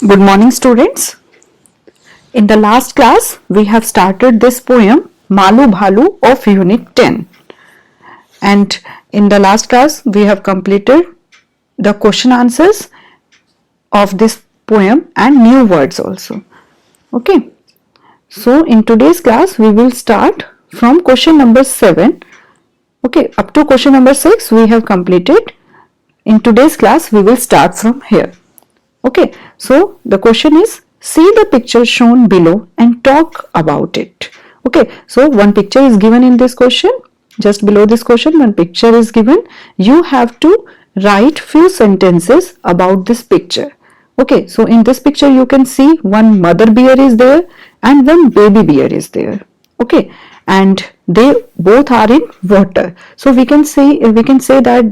Good morning, students. In the last class, we have started this poem Malu Bhalu of Unit 10. And in the last class, we have completed the question answers of this poem and new words also. Okay. So in today's class, we will start from question number 7. Okay, up to question number 6 we have completed. In today's class, we will start from here. Okay, so the question is, see the picture shown below and talk about it. Okay, so one picture is given in this question. Just below this question, one picture is given. You have to write few sentences about this picture. Okay, so in this picture you can see one mother bear is there and one baby bear is there. Okay, and they both are in water. So we can say that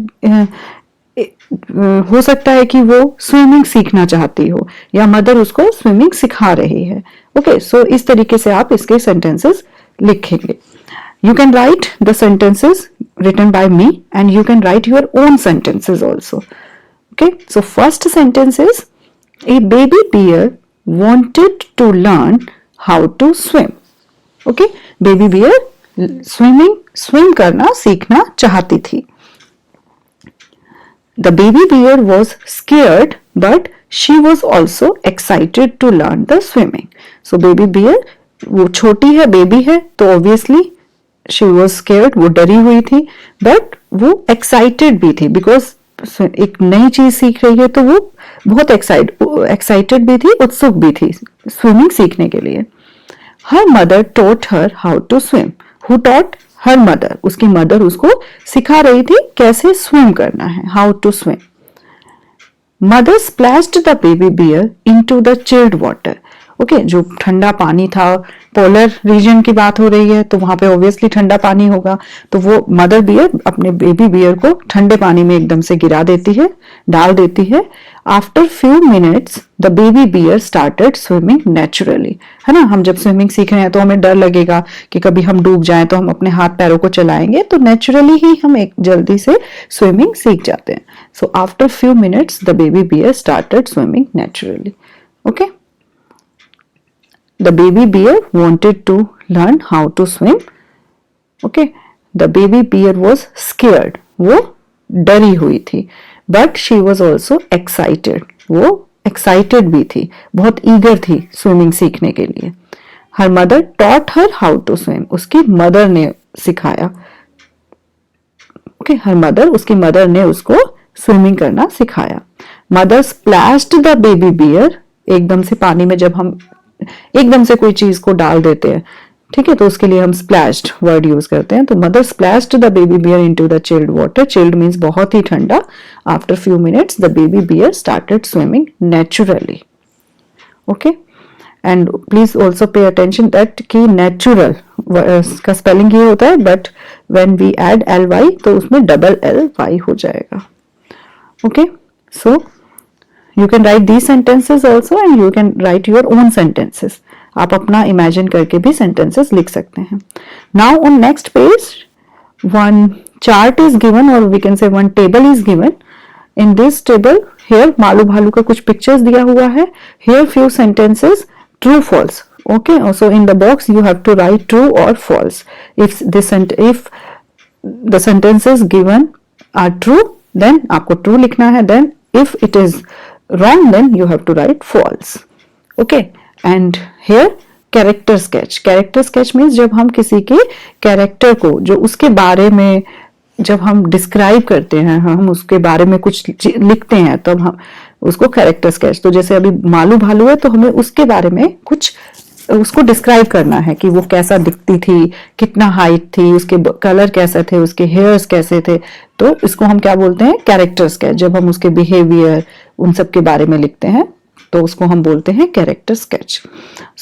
हो सकता है कि वो swimming सीखना चाहती हो या mother उसको स्विमिंग सिखा रही है. ओके, सो इस तरीके से आप इसके सेंटेंसेस लिखेंगे. You can write the sentences written by me and you can write your own sentences also. Okay, so first sentence is, a baby bear wanted to learn how to swim. Okay, baby bear swim करना सीखना चाहती थी. The baby bear was scared, but she was also excited to learn the swimming. So baby bear, वो छोटी है, baby है, तो obviously she was scared, वो डरी हुई थी, but वो excited भी थी because एक नई चीज सीख रही है तो वो बहुत excited भी थी, उत्सुक भी थी स्विमिंग सीखने के लिए. Her mother taught her how to swim. Who taught? Her mother, उसकी मदर उसको सिखा रही थी कैसे स्विम करना है, how to swim. Mother splashed the baby bear into the chilled water. Okay, जो ठंडा पानी था, पोलर रीजन की बात हो रही है तो वहां पे ऑब्वियसली ठंडा पानी होगा, तो वो मदर बियर अपने बेबी बियर को ठंडे पानी में एकदम से गिरा देती है, डाल देती है. After few minutes the baby bear started swimming naturally. है ना, हम जब स्विमिंग सीख रहे हैं तो हमें डर लगेगा कि कभी हम डूब जाएं तो हम अपने हाथ पैरों को चलाएंगे, तो नेचुरली ही हम एक जल्दी से स्विमिंग सीख जाते हैं. So after few minutes the baby bear started swimming naturally. Okay, the baby bear wanted to learn how to swim. Okay, the baby bear was scared, वो डरी हुई थी, but she was also excited, वो excited भी थी, बहुत eager थी swimming सीखने के लिए. Her mother taught her how to swim. उसकी मदर ने सिखाया. Okay, her mother, उसकी मदर ने उसको स्विमिंग करना सिखाया. Mother splashed the baby bear. एकदम से पानी में जब हम एकदम से कोई चीज को डाल देते हैं, ठीक है, तो उसके लिए हम स्प्लैश्ड वर्ड यूज करते हैं. तो mother splashed the baby bear into the chilled water. Chilled means बहुत ही ठंडा. After few minutes the baby bear started swimming naturally. Okay, and please also pay attention that कि नेचुरल का spelling ये होता है, but when we add ly तो उसमें डबल ly हो जाएगा. Okay, so you can write these sentences also and you can write your own sentences. आप अपना imagine करके भी sentences लिख सकते हैं. Now on next page, one chart is given or we can say one table is given. In this table, here Malu भालू का कुछ pictures दिया हुआ है. Here few sentences, true, false. Okay, also in the box you have to write true or false. If the sentences given are true, then आपको true लिखना है. Then if it is wrong, then you have to write false. Okay, and here character sketch. Character sketch means जब हम किसी के character को, जो उसके बारे में जब हम डिस्क्राइब करते हैं, हम उसके बारे में कुछ लिखते हैं, तब हम उसको कैरेक्टर स्केच. तो जैसे अभी मालू भालू है तो हमें उसके बारे में कुछ उसको डिस्क्राइब करना है कि वो कैसा दिखती थी, कितना हाइट थी, उसके कलर कैसे थे, उसके हेयर्स कैसे थे. तो इसको हम क्या बोलते हैं, कैरेक्टर स्केच. जब हम उसके बिहेवियर उन सब के बारे में लिखते हैं तो उसको हम बोलते हैं character sketch.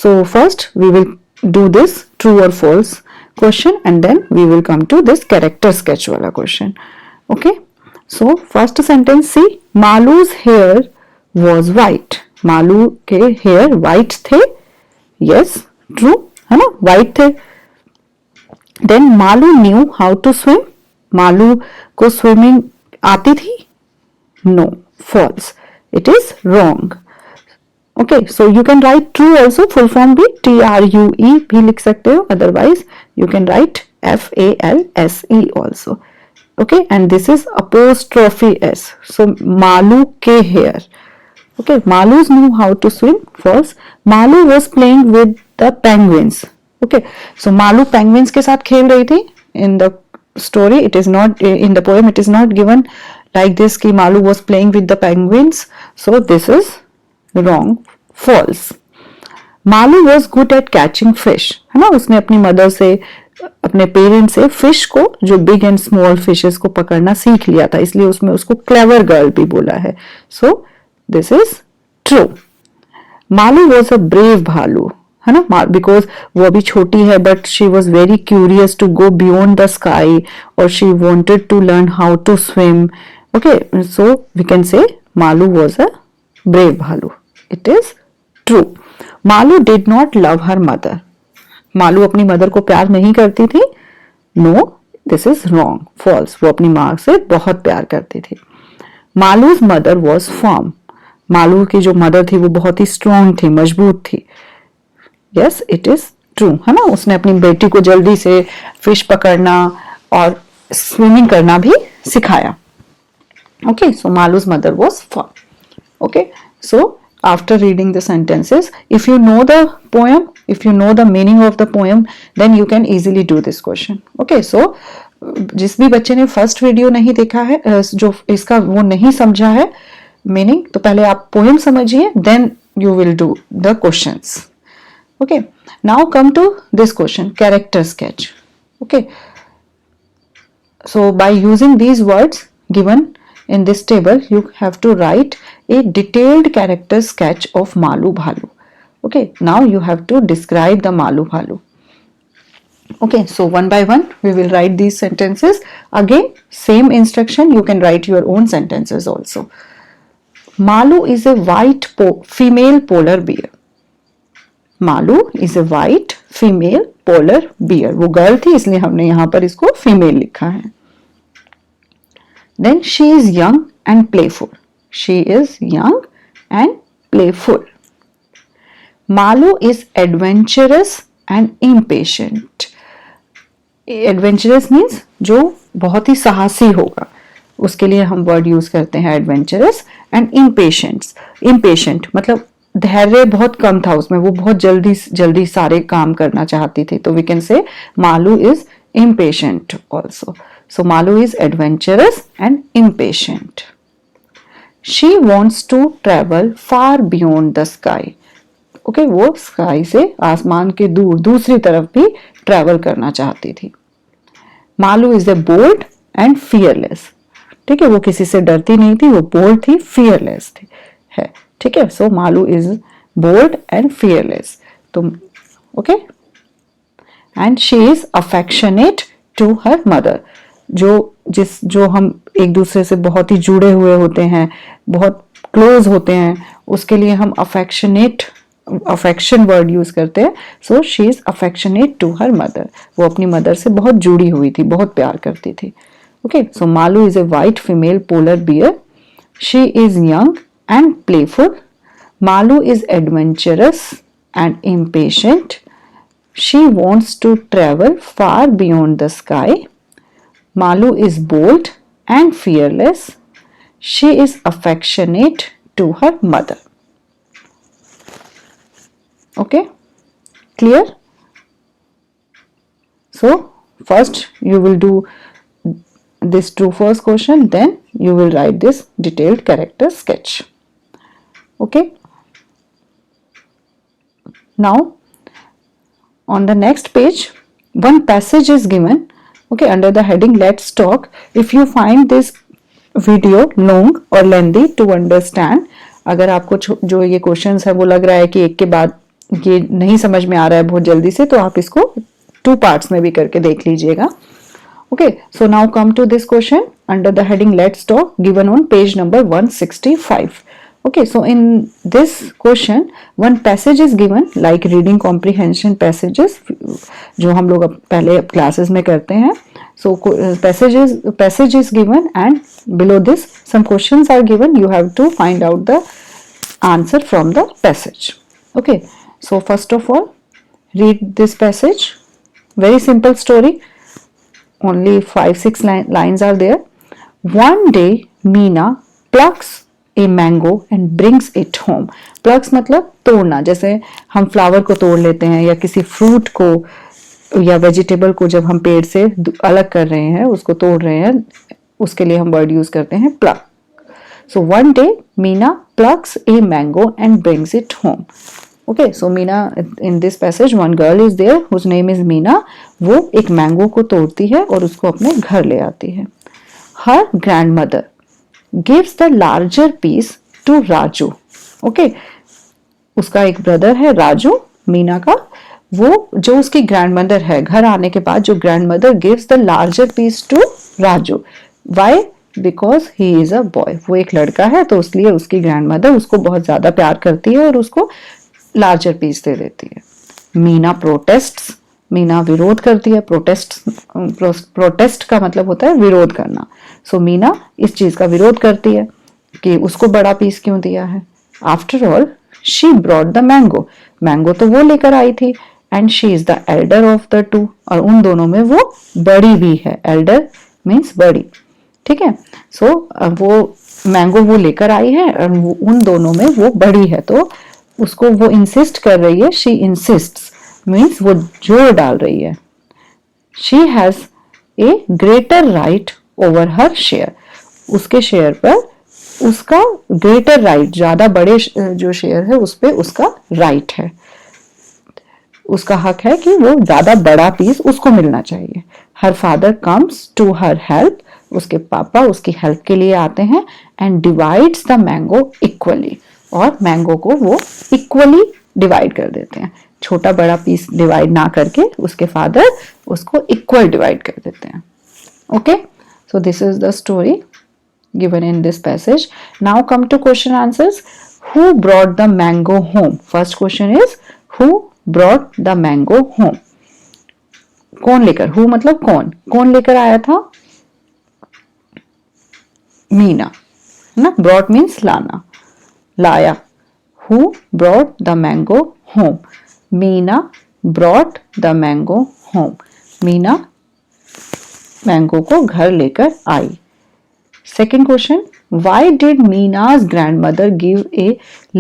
So first we will do this true और false question and then we will come to this character sketch वाला question. Okay, so first sentence see, Malu's hair was white. Malu के हेयर व्हाइट थे. Yes, true है ना, white थे. Then Malu knew how to swim. Malu को swimming आती थी? No, false, it is wrong. Okay, so you can write true also, full form भी TRUE भी लिख सकते हो, otherwise you can right FALSE also. Okay, and this is apostrophe S. So Malu ke here. Okay, Malus knew how to swim. First, Malu was playing with the penguins. Okay, so Malu penguins के साथ खेल रही थी. In the story, it is not in the poem. It is not given like this कि Malu was playing with the penguins. So this is wrong, false. Malu was good at catching fish. है ना, उसने अपनी mother से, अपने parents से fish को, जो बिग एंड स्मॉल फिशेस को पकड़ना सीख लिया था, इसलिए उसमें उसको क्लेवर गर्ल भी बोला है। So this is true. Malu was a brave bhalu, है ना, बिकॉज वो अभी छोटी है, but she was very curious to go beyond the sky, और she wanted to learn how to swim. Okay, so we can say Malu was a brave bhalu. It is true. Malu did not love her mother. Malu अपनी mother को प्यार नहीं करती थी? No, this is wrong, false, वो अपनी माँ से बहुत प्यार करती थी। Malus mother was firm. Malu की जो मदर थी वो बहुत ही स्ट्रॉन्ग थी, मजबूत थी। यस, इट इज ट्रू, है ना, उसने अपनी बेटी को जल्दी से फिश पकड़ना और स्विमिंग करना भी सिखाया। Okay, so Malus mother was firm. Okay, so after reading the sentences, if you know the poem, if you know the meaning of the poem, then you can easily do this question. Okay, so जिस भी बच्चे ने first video नहीं देखा है, जो इसका वो नहीं समझा है मीनिंग, तो पहले आप पोएम समझिए, then you will do the questions. Okay, now come to this question, character sketch. Okay, so by using these words given in this table, you have to write a detailed character sketch of Malu Bhalu. Okay, now you have to describe the Malu Bhalu. Okay, so one by one we will write these sentences. Again, same instruction, you can write your own sentences also. Malu is a white female polar bear. Malu is a white female polar bear. वो girl थी, इसलिए हमने यहाँ पर इसको female लिखा है। Then she is young and playful. She is young and playful. Malu is adventurous and impatient. Adventurous means जो बहुत ही साहसी होगा, उसके लिए हम वर्ड यूज करते हैं adventurous, and impatient मतलब धैर्य बहुत कम था उसमें, वो बहुत जल्दी जल्दी सारे काम करना चाहती थी, तो we can say Malu is impatient also. So Malu is adventurous and impatient. She wants to travel far beyond the sky. Okay, वो स्काई से, आसमान के दूर, दूसरी तरफ भी ट्रैवल करना चाहती थी। Malu is a bold and fearless. ठीक है, वो किसी से डरती नहीं थी, वो बोल्ड थी, fearless थी, है, ठीक है। So Malu is bold and fearless. तो okay, and she is affectionate to her mother. जो हम एक दूसरे से बहुत ही जुड़े हुए होते हैं, बहुत क्लोज होते हैं, उसके लिए हम अफेक्शन वर्ड यूज करते हैं। So she is affectionate to her mother, वो अपनी मदर से बहुत जुड़ी हुई थी, बहुत प्यार करती थी। Okay, so Malu is a white female polar bear. She is young and playful. Malu is adventurous and impatient. She wants to travel far beyond the sky. Malu is bold and fearless. She is affectionate to her mother. Okay, clear? So first you will do this true false question, then you will write this detailed character sketch. Okay, now on the next page one passage is given. Okay, under the heading let's talk. If you find this video long or lengthy to understand, अगर आपको जो ये questions है वो लग रहा है कि एक के बाद ये नहीं समझ में आ रहा है बहुत जल्दी से, तो आप इसको 2 पार्ट्स में भी करके देख लीजिएगा। Okay, so now come to this question under the heading let's talk, given on page number 165. Okay, so in this question one passage is given like reading comprehension passages जो हम लोग पहले क्लासेस में करते हैं। So passage is given, and below this some questions are given. You have to find out the answer from the passage. Okay, so first of all, read this passage. Very simple story. Only 5-6 lines are there. One day Meena plucks a mango and brings it home. Plucks मतलब तोड़ना, जैसे हम flower को तोड़ लेते हैं या किसी फ्रूट को या वेजिटेबल को जब हम पेड़ से अलग कर रहे हैं, उसको तोड़ रहे हैं, उसके लिए हम वर्ड यूज करते हैं pluck. So one day Meena plucks a mango and brings it home. Okay, so Meena, in this passage one girl is there whose name is Meena. वो एक मैंगो को तोड़ती है और उसको अपने घर ले आती है. Her grandmother gives the larger piece to Raju. Okay, उसका एक ब्रदर है राजू, मीना का. वो जो उसकी ग्रैंडमदर है, घर आने के बाद जो grandmother gives the larger piece to Raju. Why? Because he is a boy. वो एक लड़का है तो इसलिए उसकी ग्रैंडमदर उसको बहुत ज्यादा प्यार करती है और उसको लार्जर पीस दे देती है. मीना प्रोटेस्ट्स. मीना विरोध करती है. प्रोटेस्ट का मतलब होता है विरोध करना. सो मीना इस चीज का विरोध करती है कि उसको बड़ा पीस क्यों दिया है. After all she brought the mango. Mango तो वो लेकर आई थी, and she is the Elder of the two. और उन दोनों में वो बड़ी भी है. एल्डर मीन्स बड़ी. ठीक है. सो वो मैंगो वो लेकर आई है और उन दोनों में वो बड़ी है, तो उसको वो इंसिस्ट कर रही है. शी इंसिस्ट्स मीन्स वो जोर डाल रही है. She has a greater right over her share. उसके शेयर पर उसका ग्रेटर राइट, ज्यादा बड़े जो शेयर है उस पर उसका राइट है. उसका हक है कि वो ज्यादा बड़ा पीस उसको मिलना चाहिए. Her father comes to her help. उसके पापा उसकी हेल्प के लिए आते हैं. And divides the mango equally. और मैंगो को वो इक्वली डिवाइड कर देते हैं. छोटा बड़ा पीस डिवाइड ना करके उसके फादर उसको इक्वल डिवाइड कर देते हैं. Okay, so this is the story given in this passage. Now come to question answers. Who brought the mango home? First question is who brought the mango home? कौन लेकर? Who मतलब कौन लेकर आया था? मीना, है ना. Brought means लाना, लाया. Who brought the mango home? Meena brought the mango home. Meena mango को घर लेकर आई. Second question, why did Meena's grandmother give a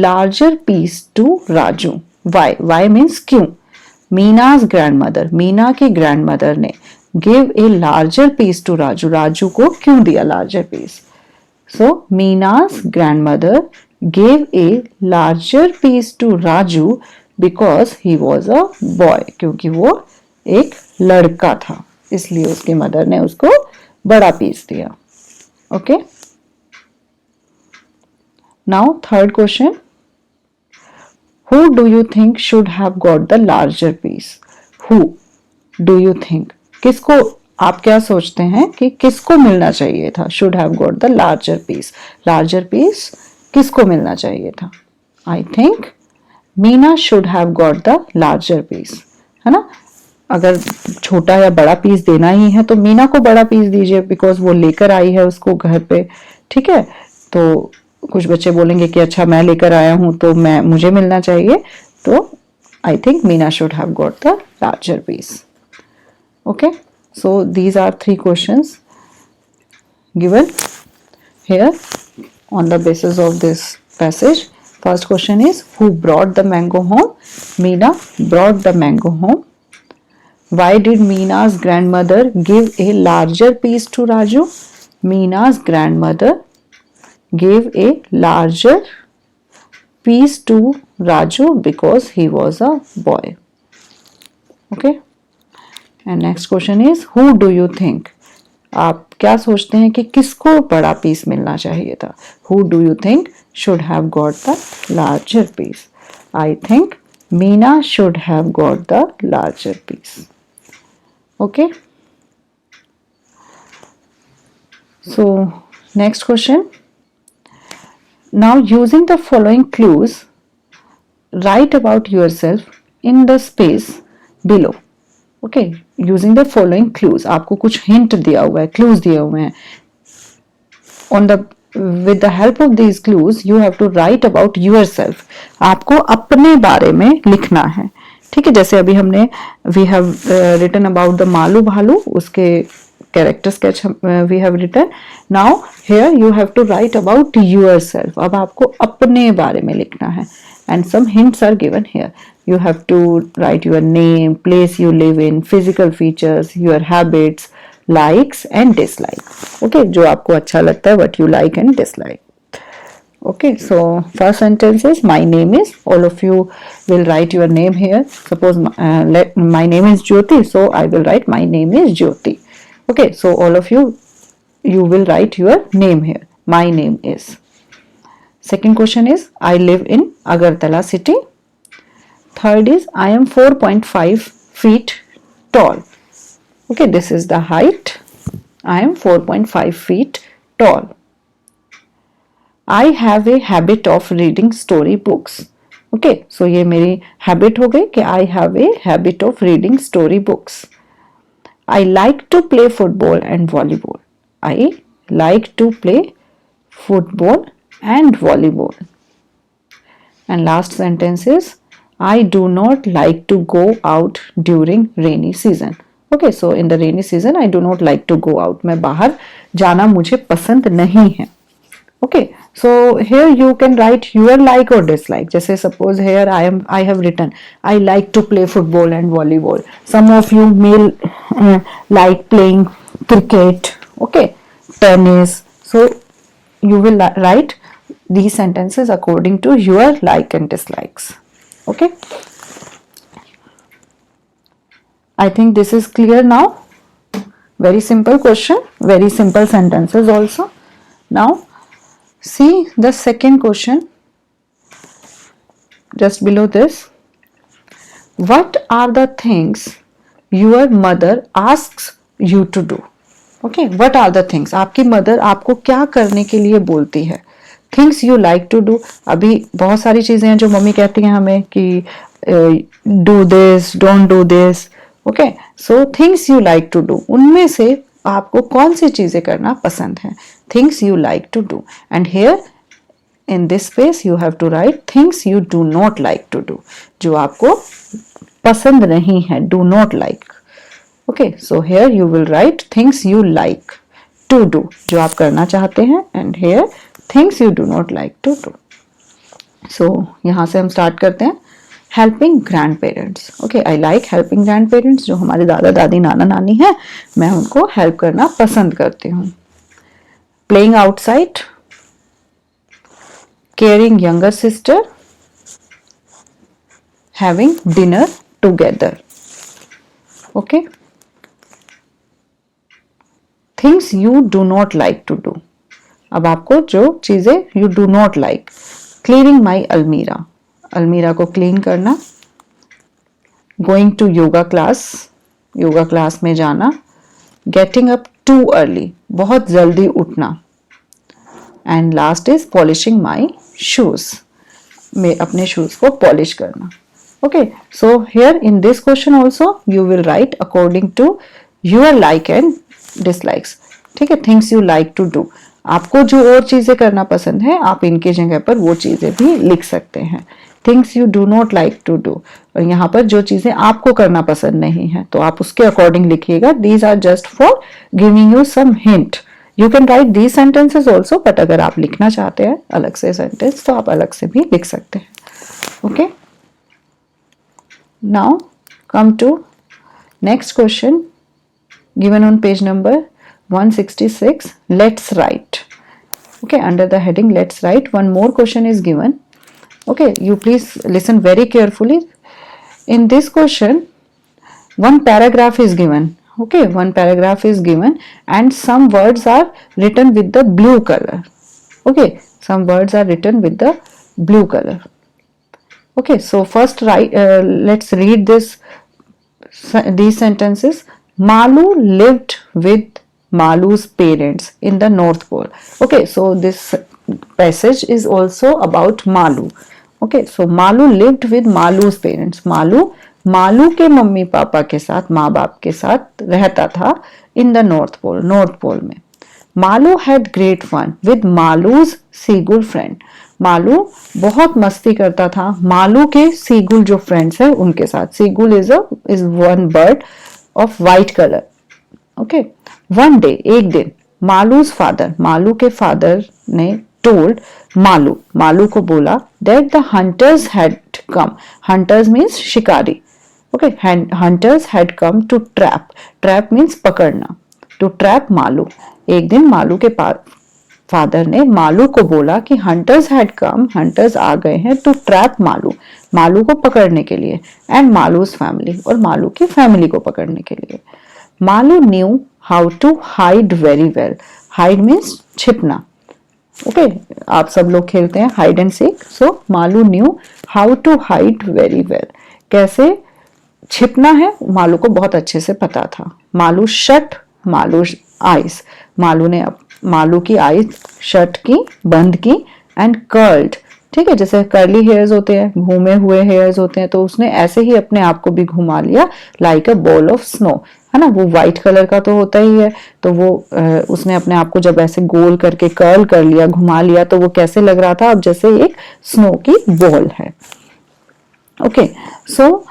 larger piece to Raju? Why? Why means क्यों. Meena's grandmother, मीना की grandmother ने give a larger piece to Raju. Raju को क्यों दिया larger piece? So Meena's grandmother gave a larger piece to Raju because he was a boy. क्योंकि वो एक लड़का था, इसलिए उसकी मदर ने उसको बड़ा पीस दिया. Okay. Now third question. Who do you think should have got the larger piece? Who do you think? किसको, आप क्या सोचते हैं कि किसको मिलना चाहिए था? Should have got the larger piece. Larger piece किसको मिलना चाहिए था? I think Meena should have got the larger piece. है ना. अगर छोटा या बड़ा पीस देना ही है तो मीना को बड़ा पीस दीजिए, बिकॉज वो लेकर आई है उसको घर पे. ठीक है. तो कुछ बच्चे बोलेंगे कि अच्छा मैं लेकर आया हूं तो मुझे मिलना चाहिए. तो I think Meena should have got the larger piece. Okay, so these are 3 questions given here on the basis of this passage. First question is who brought the mango home? Meena brought the mango home. Why did Meena's grandmother give a larger piece to Raju? Meena's grandmother gave a larger piece to Raju because he was a boy. Okay. And next question is who do you think? आप क्या सोचते हैं कि किसको बड़ा piece मिलना चाहिए था? Who do you think should have got the larger piece? I think Meena should have got the larger piece. Okay. So next question. Now using the following clues, write about yourself in the space below. Okay, using the following clues, आपको कुछ hint दिया हुआ है, clues दिए हुए हैं. On the with the help of these clues you have to write about yourself, आपको अपने बारे में लिखना है. ठीक है, जैसे अभी हमने we have written about the Malu भालू, उसके character sketch we have written. Now here you have to write about yourself, अब आपको अपने बारे में लिखना है. And some hints are given here. You have to write your name, place you live in, physical features, your habits, likes and dislikes. Okay, जो आपको अच्छा लगता है, what you like and dislike. Okay, so first sentence is my name is. All of you will write your name here. Suppose my name is Jyoti, so I will write my name is Jyoti. Okay, so all of you will write your name here. My name is. Second question is I live in Agartala city. Third is I am 4.5 feet tall. Okay, this is the height. I am 4.5 feet tall. I have a habit of reading story books. Okay, so ये मेरी habit हो गई कि I have a habit of reading story books. I like to play football and volleyball. I like to play football and volleyball. And last sentence is I do not like to go out during rainy season. Okay, so in the rainy season I do not like to go out. मैं बाहर जाना मुझे पसंद नहीं है. Okay, so here you can write your like or dislike. जैसे suppose here I have written I like to play football and volleyball. Some of you may like playing cricket. Okay, tennis. So you will write these sentences according to your like and dislikes. Okay, I think this is clear now. Very simple question, very simple sentences also. Now see the second question just below this. What are the things your mother asks you to do? Okay, what are the things? आपकी mother आपको क्या करने के लिए बोलती है? Things you like to do. अभी बहुत सारी चीजें हैं जो मम्मी कहती हैं हमें कि do this, don't do this. Okay, so things you like to do. उनमें से आपको कौन सी चीजें करना पसंद है? Things you like to do. And here in this space you have to write things you do not like to do. जो आपको पसंद नहीं है, do not like. Okay, so here you will write things you like to do, जो आप करना चाहते हैं, and here things you do not like to do. So यहाँ से हम start करते हैं. Helping grandparents. Okay, I like helping grandparents. जो हमारे दादा दादी नाना नानी हैं, मैं उनको help करना पसंद करती हूँ. Playing outside, caring younger sister, having dinner together. Okay, things you do not like to do. अब आपको जो चीजें you do not like. Clearing my almirah. अलमीरा को क्लीन करना. गोइंग टू योगा क्लास में जाना. गेटिंग अप टू अर्ली, बहुत जल्दी उठना. And last is polishing my shoes, में अपने शूज को पॉलिश करना. Okay, so here in this question also you will write according to your like and dislikes. ठीक है, things you like to do. आपको जो और चीजें करना पसंद है आप इनकी जगह पर वो चीजें भी लिख सकते हैं. Things you do not like to do, और यहाँ पर जो चीजें आपको करना पसंद नहीं है तो आप उसके अकॉर्डिंग लिखिएगा. These are just for giving you some hint. You can write these sentences also, but अगर आप लिखना चाहते हैं अलग से सेंटेंस तो आप अलग से भी लिख सकते हैं. Okay, now come to next question given on page number 166. Let's write. Okay, under the heading let's write, one more question is given. Okay, you please listen very carefully. In this question one paragraph is given. Okay, one paragraph is given and some words are written with the blue color. Okay, some words are written with the blue color. Okay, so first let's read these sentences. Malu lived with Malu's parents in the North Pole. Okay, so this passage is also about Malu. Okay, so Malu lived with Malu's parents. Malu Malu के mummy papa के साथ, माँ बाप के साथ रहता था इन the north pole में। Malu had great fun with Malu's seagull friend. Malu बहुत मस्ती करता था मालू के सीगुल जो फ्रेंड्स है उनके साथ। Seagull is one bird of white colour. Okay, one day, एक दिन, मालूज फादर, मालू के फादर ने टोल्ड मालू, मालू को बोला that the hunters had come. Hunters means शिकारी। Okay, hunters had come to trap. Trap means पकड़ना, टू ट्रैप मालू। एक दिन मालू के फादर ने मालू को बोला कि हंटर्स हैड कम, हंटर्स आ गए हैं टू ट्रैप मालू, मालू को पकड़ने के लिए, एंड मालूज फैमिली, और मालू की फैमिली को पकड़ने के लिए। Malu knew how to hide very well. Hide means छिपना। ओके, आप सब लोग खेलते हैं hide and seek, so Malu knew how to hide very well. कैसे छिपना है मालू को बहुत अच्छे से पता था। मालू शट मालू आइज, मालू ने मालू की आइज शट की, बंद की, एंड कर्ल्ड। ठीक है, जैसे कर्ली हेयर्स होते हैं, घूमे हुए हेयर्स होते हैं, तो उसने ऐसे ही अपने आप को भी घुमा लिया like a ball of snow, है ना। वो व्हाइट कलर का तो होता ही है, तो वो उसने अपने आप को जब ऐसे गोल करके कर्ल कर लिया, घुमा लिया, तो वो कैसे लग रहा था, अब जैसे एक स्नो की बॉल है। Okay, so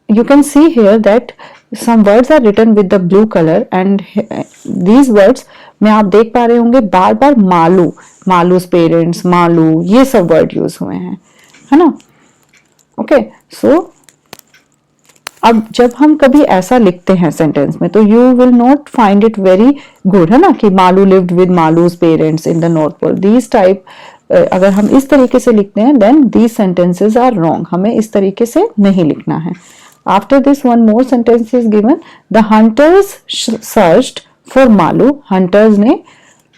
you can see here that some words are written with the blue color and these words में आप देख पा रहे होंगे बार बार मालू, मालूज पेरेंट्स, मालू, ये सब वर्ड यूज हुए हैं, है ना। ओके, सो अब जब हम कभी ऐसा लिखते हैं सेंटेंस में तो you will not find it very good, है ना, कि Malu lived with Malu's parents in the north pole. These type अगर हम इस तरीके से लिखते हैं then these sentences are wrong, हमें इस तरीके से नहीं लिखना है। After this one more sentence is given, the hunters searched for Malu, hunters ने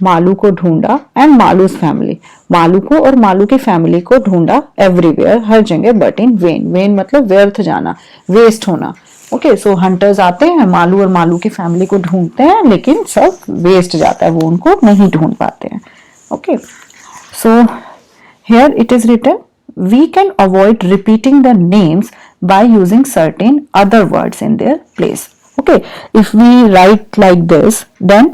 मालू को ढूंढा, एंड मालूज फैमिली, मालू को और मालू की फैमिली को ढूंढा, एवरीवेयर, हर जगह, बट इन वेन, वेन मतलब व्यर्थ जाना, वेस्ट होना। ओके, सो हंटर्स आते हैं, मालू और मालू की फैमिली को ढूंढते हैं, लेकिन सब वेस्ट जाता है, वो उनको नहीं ढूंढ पाते हैं। Okay, so here it is written, we can avoid repeating the names by using certain other words in their place. Okay, if we write like this then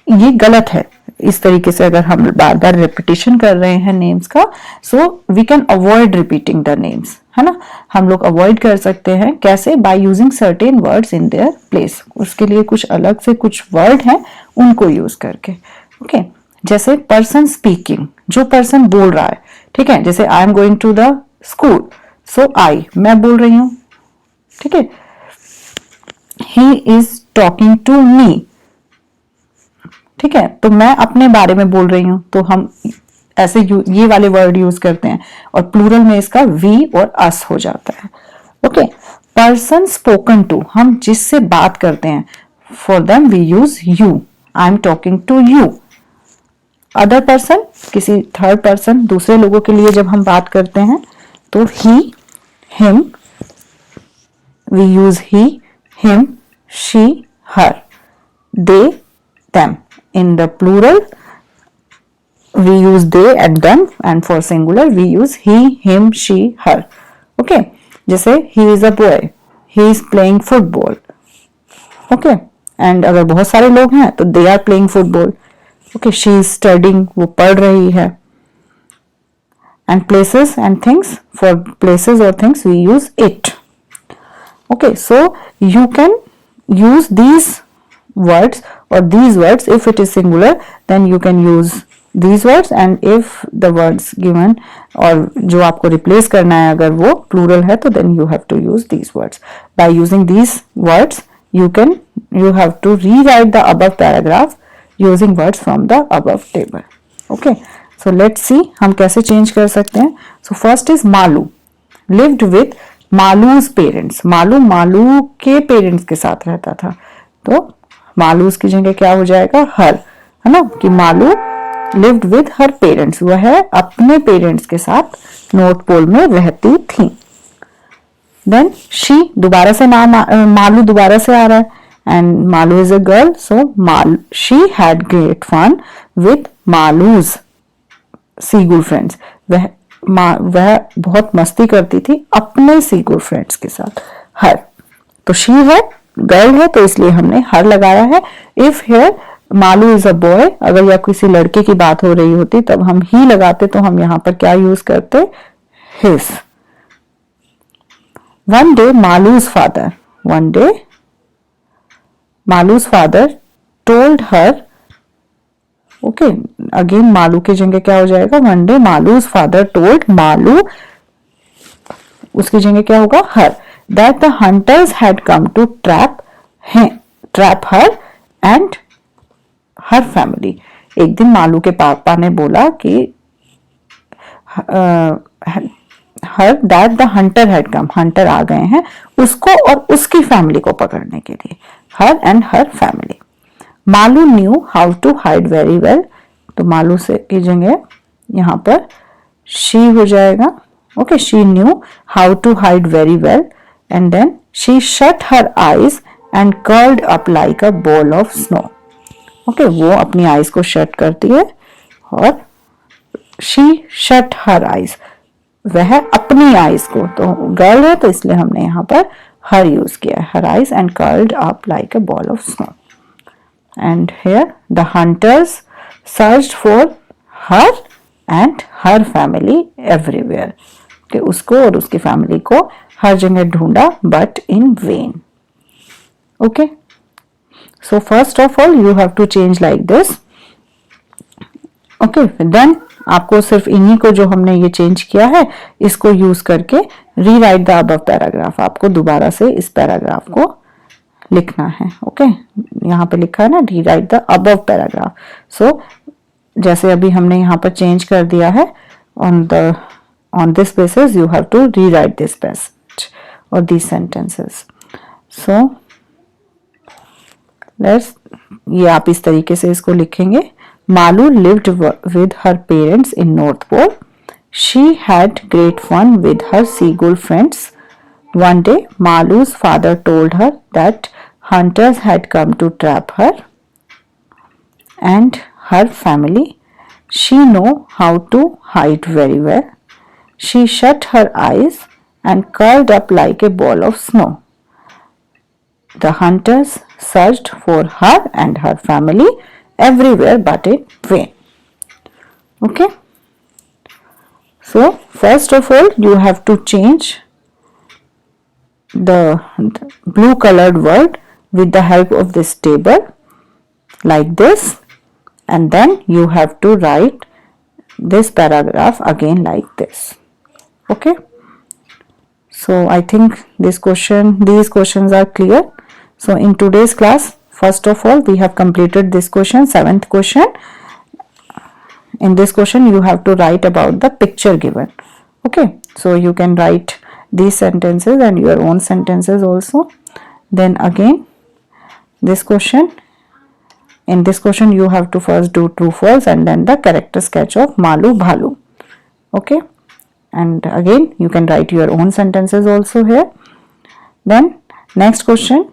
ये गलत है। इस तरीके से अगर हम बार बार रिपीटिशन कर रहे हैं नेम्स का, so we can avoid repeating the names, है ना। हम लोग अवॉइड कर सकते हैं कैसे, by using certain words in their place. उसके लिए कुछ अलग से कुछ वर्ड हैं उनको यूज करके। ओके, जैसे पर्सन स्पीकिंग, जो पर्सन बोल रहा है, ठीक है, जैसे I am going to the school, so I, मैं बोल रही हूं, ठीक है। He is talking to me, ठीक है, तो मैं अपने बारे में बोल रही हूं, तो हम ऐसे ये वाले वर्ड यूज करते हैं, और प्लूरल में इसका वी और अस हो जाता है। ओके, पर्सन स्पोकन टू, हम जिससे बात करते हैं, for them we use you, I am talking to you. Other person, किसी थर्ड पर्सन, दूसरे लोगों के लिए जब हम बात करते हैं तो he, him, we use he, him, she, her, they, them. In the plural we use they and them, and for singular we use he, him, she, her. Okay, जैसे he is a boy, he is playing football. Okay, and अगर बहुत सारे लोग हैं तो they are playing football. Okay, she is studying, वो पढ़ रही है। And places and things, for places or things we use it. Okay, so you can use these words or these words. If it is singular then you can use these words, and if the words given और जो आपको replace करना है अगर वो plural है तो then you have to use these words. By using these words you have to rewrite the above paragraph using words from the above table. Okay, so let's see हम कैसे change कर सकते हैं. So first is Malu, lived with Malus parents, Malu के parents के साथ रहता था, तो मालूज की जगह क्या हो जाएगा, हर, है ना, कि Malu lived with her parents, वह अपने पेरेंट्स के साथ नॉर्थ पोल में रहती थी। देन शी, दोबारा से नाम मालू दोबारा से आ रहा है, and Malu is a girl, so she had great fun with Malu's seagull friends, वह वह बहुत मस्ती करती थी अपने सी गुड फ्रेंड्स के साथ। हर, तो शी है, गर्ल है, तो इसलिए हमने हर लगाया है। If here Malu is a boy, अगर या किसी लड़के की बात हो रही होती तब हम ही लगाते, तो हम यहां पर क्या यूज करते, his. One day Malu's father, one day Malu's father told her, okay, again Malu की जगह क्या हो जाएगा, one day Malu's father told, Malu उसकी जगह क्या होगा, her, that the hunters had come to trap her and her family. एक दिन मालू के पापा ने बोला कि her that the hunter had come, hunter आ गए हैं उसको और उसकी फैमिली को पकड़ने के लिए, her and her family. Malu knew how to hide very well, तो मालू से की जगह यहां पर शी हो जाएगा, okay, she knew how to hide very well and then she shut her eyes and curled up like a ball of snow, okay, वो अपनी आईज को शट करती है और शी शट हर आईज, वह अपनी आईज को, तो गर्ल है तो इसलिए हमने यहाँ पर हर यूज किया है, her eyes and curled up like a ball of snow. And here the hunters searched for her and her family everywhere, कि उसको और उसकी फैमिली को हर जगह ढूंढा but in vain. Okay, so first of all you have to change like this, okay, then आपको सिर्फ इन्हीं को जो हमने ये चेंज किया है इसको यूज करके रीराइट द अबव पैराग्राफ, आपको दोबारा से इस पैराग्राफ को लिखना है। ओके, यहाँ पे लिखा है ना रीराइट द अबव पैराग्राफ, सो जैसे अभी हमने यहाँ पर चेंज कर दिया है, on this basis you have to rewrite this passage or these sentences. So ये आप इस तरीके से इसको लिखेंगे। Malu lived with her parents in North Pole. She had great fun with her seagull friends. One day, Malu's father told her that hunters had come to trap her and her family. She knew how to hide very well. She shut her eyes and curled up like a ball of snow. The hunters searched for her and her family everywhere but in vain. Okay. So first of all you have to change the blue colored word with the help of this table like this, and then you have to write this paragraph again like this. Okay, so I think these questions are clear. So in today's class, first of all we have completed this question, 7th question. In this question you have to write about the picture given. Okay, so you can write these sentences and your own sentences also. Then again this question, in this question you have to first do true false and then the character sketch of Malu Bhalu. Okay, and again you can write your own sentences also here. Then next question,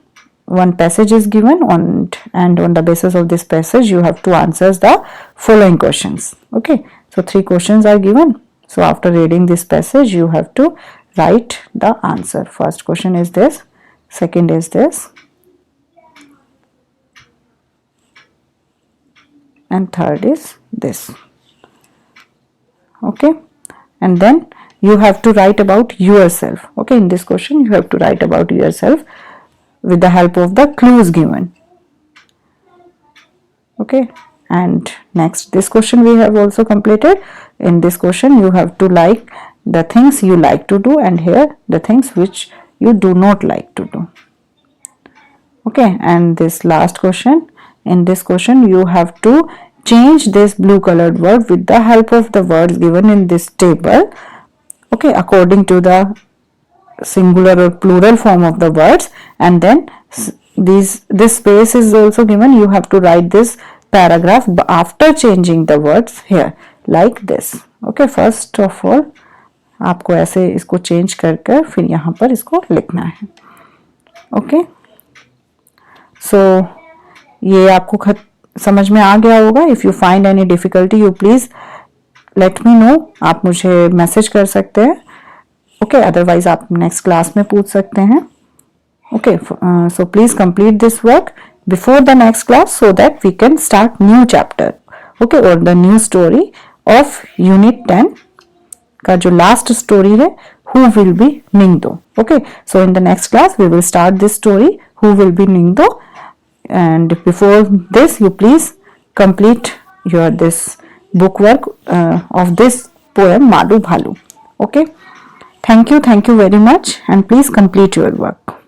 one passage is given and on the basis of this passage you have to answer the following questions. Okay, so 3 questions are given, so after reading this passage you have to write the answer. First question is this, second is this, and third is this. Okay, and then you have to write about yourself. Okay, in this question you have to write about yourself with the help of the clues given. Okay, and next this question we have also completed. In this question you have to like the things you like to do and here the things which you do not like to do. Okay, and this last question, in this question you have to change this blue colored word with the help of the words given in this table, okay, according to the singular or plural form of the words, and then this space is also given, you have to write this paragraph after changing the words here like this. Okay, first of all आपको ऐसे इसको change कर फिर यहाँ पर इसको लिखना है. ओके, सो ये आपको समझ में आ गया होगा. If you find any difficulty you please let me know, आप मुझे मैसेज कर सकते हैं। ओके, अदरवाइज आप नेक्स्ट क्लास में पूछ सकते हैं। Okay, so please complete this work before the next class so that we can start new chapter. Okay, or the new story of unit 10 का जो last story है, who will be Ningdo. Okay, so in the next class we will start this story, who will be Ningdo, and before this you please complete your this book work of this poem Malu Bhalu. Okay, thank you very much, and please complete your work.